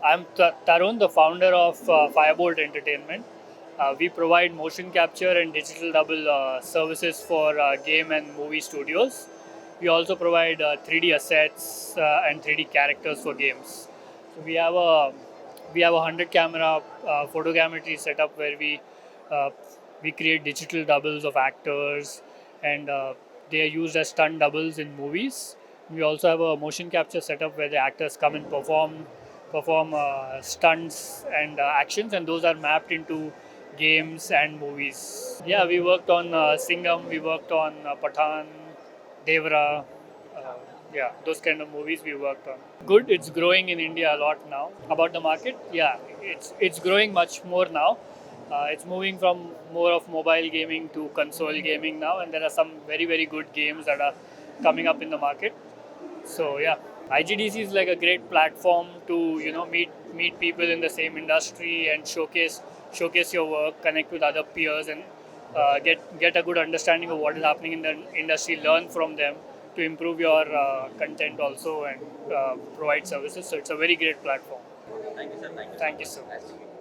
I'm Tarun, the founder of Firebolt Entertainment. We provide motion capture and digital double services for game and movie studios. We also provide 3D assets and 3D characters for games. So we have a 100 camera photogrammetry setup where uh, we create digital doubles of actors, and they are used as stunt doubles in movies. We also have a motion capture setup where the actors come and perform stunts and actions, and those are mapped into games and movies. Yeah, we worked on Singham, we worked on Pathan, Devra. Uh, yeah, those kind of movies we worked on. Good, it's growing in India a lot now. About the market, yeah, it's growing much more now. It's moving from more of mobile gaming to console gaming now, and there are some very good games that are coming up in the market. So yeah, IGDC is like a great platform to meet people in the same industry and showcase your work, connect with other peers, and get a good understanding of what is happening in the industry. Learn from them to improve your content also and provide services. So it's a very great platform. Thank you, sir. Thank you so Thank you much. so much.